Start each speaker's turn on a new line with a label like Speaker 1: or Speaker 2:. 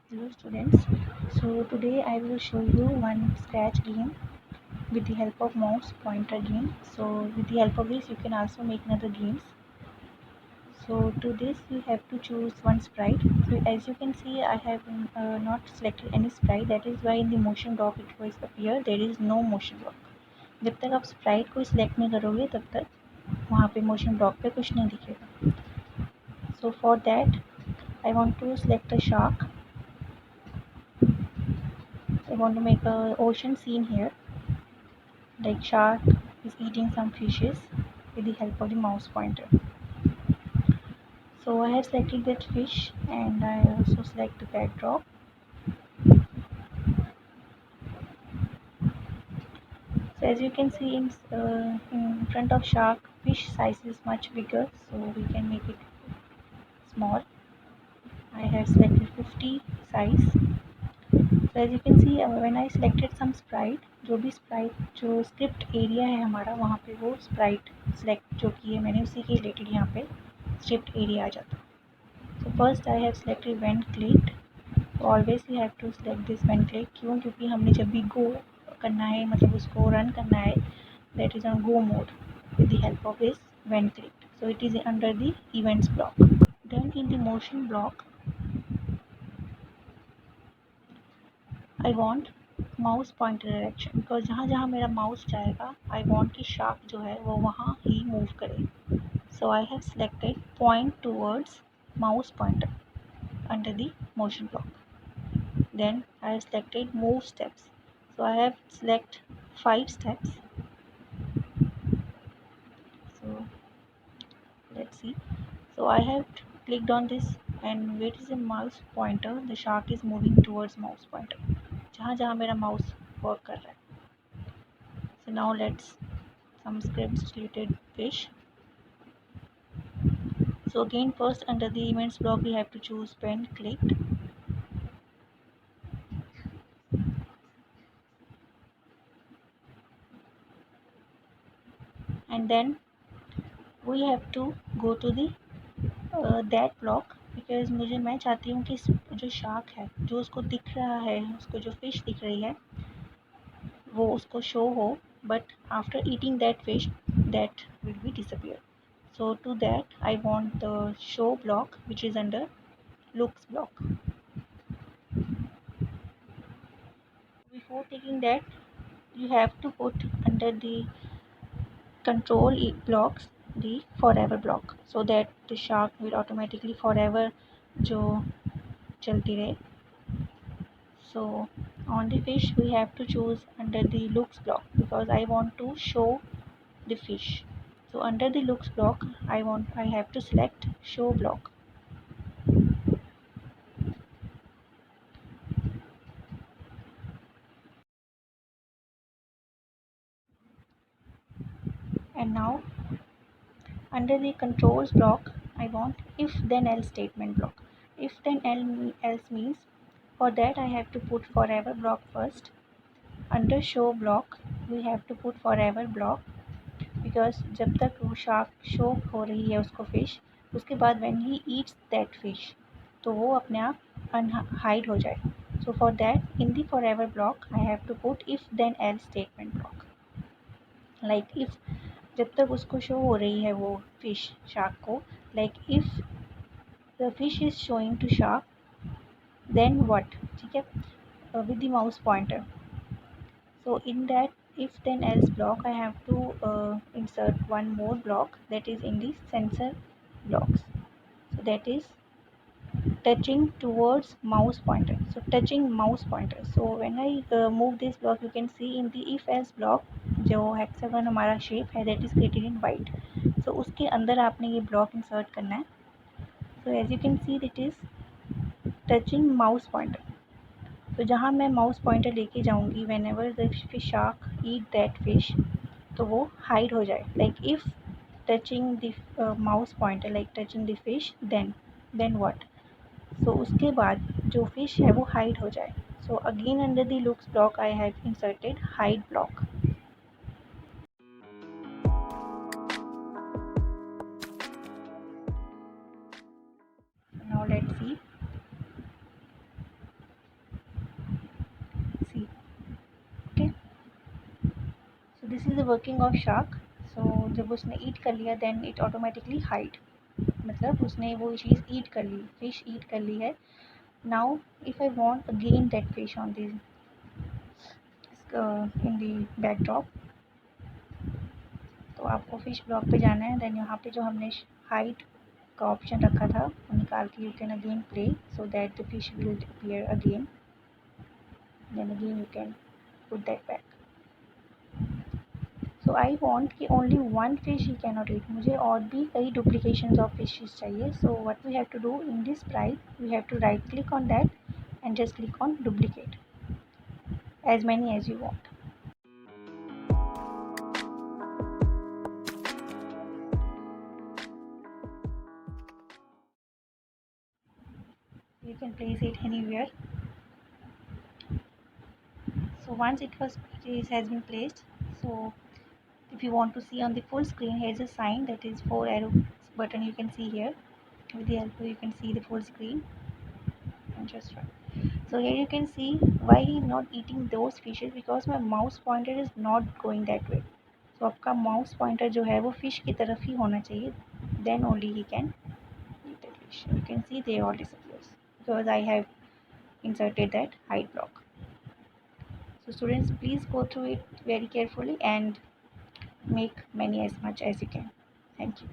Speaker 1: Hello students, so today I will show you one scratch game with the help of mouse pointer game. So with the help of this you can also make another games. So to this you have to choose one sprite. So as you can see I have not selected any sprite, that is why in the motion block it was appear there is no motion block. जब तक आप sprite को select नहीं करोगे तब तक वहाँ पे motion block पे कुछ नहीं दिखेगा. So for that I want to select a shark. I want to make a ocean scene here, like shark is eating some fishes with the help of the mouse pointer. So I have selected that fish and I also select the backdrop. So as you can see in front of shark, fish size is much bigger, so we can make it small. I have selected 50 size. So as you can see when I selected some sprite, जो भी sprite जो script area है हमारा वहाँ पे वो sprite select जो की है मैंने उसी के related यहाँ पे script area आ जाता है. So first I have selected when clicked. Always you have to select this when click. क्यों? क्योंकि हमने जब भी go करना है मतलब उसको run करना है, that is on go mode with the help of this when clicked. So it is under the events block. Then in the motion block I want mouse pointer direction, because जहाँ जहाँ मेरा mouse जाएगा आई want कि shark जो है वो वहाँ ही मूव करे. So I have selected point towards mouse pointer under the motion block. Then I have selected move steps. So I have select 5 steps. So let's see. So I have clicked on this and where is the mouse pointer? The shark is moving towards mouse pointer. जहाँ जहाँ मेरा mouse work कर रहा है. So now let's some scripts related fish. So again first under the events block we have to choose when clicked. And then we have to go to the that block, because मैं चाहती हूँ कि जो shark है जो उसको दिख रहा है, उसको जो फिश दिख रही है वो उसको शो हो, but after eating that fish that will be disappear. So to that I want the show block which is under looks block. Before taking that you have to put under the control blocks the forever block, so that the shark will automatically forever जो चलती रहे. So on the fish we have to choose under the looks block because I want to show the fish. So under the looks block I have to select show block. And now under the controls block I want if then else statement block. If then else means for that I have to put forever block first. Under show block we have to put forever block because जब तक वो shark show हो रही है उसको fish, उसके बाद when he eats that fish तो वो अपने आप हाइड हो जाए. So for that in the forever block I have to put if then else statement block. Like if जब तक उसको शो हो रही है वो फिश शार्क को, like if the fish is showing to shark then what, ठीक है, with the mouse pointer. So in that if then else block I have to insert one more block, that is in the sensor blocks. So that is touching towards mouse pointer. So touching mouse pointer. So when I move this block you can see in the if else block जो hexagon हमारा shape है that is created in white. So उसके अंदर आपने ये block insert करना है. So as you can see it is touching mouse pointer. तो जहाँ मैं माउस पॉइंटर लेके जाऊँगी whenever the fish shark eat that fish तो वो हाइड हो जाए. Like if touching the mouse pointer like touching the fish then what, so उसके बाद जो फिश है वो हाइड हो जाए. So again under the looks block I have inserted hide block. Now let's see. This is the working of shark. So जब उसने ईट कर लिया देन इट ऑटोमेटिकली हाइड, मतलब उसने वो चीज़ ईट कर ली, फिश ईट कर ली है. Now if I want again that fish on this in the backdrop, तो आपको फिश ब्लॉक पे जाना है. देन यहाँ पे जो हमने हाइट का ऑप्शन रखा था वो निकाल के you can again play so that the fish will appear again. Then again you can put that back. So I want कि ओनली वन फिश ही कैनॉट ईट, मुझे और भी कई डुप्लीकेशन ऑफ फिशेज चाहिए. So what we have to do in this sprite, we have to right click on that and just click on duplicate as many as you want. You can place it anywhere. So once it has been placed, so if you want to see on the full screen, here's a sign that is 4 arrow button you can see here. With the help, you can see the full screen and just run. So here you can see why he is not eating those fishes, because my mouse pointer is not going that way. So आपका mouse pointer जो है वो fish की तरफ ही होना चाहिए, then only he can eat that fish. You can see they all disappears because I have inserted that hide block. So students, please go through it very carefully and make many as much as you can. Thank you.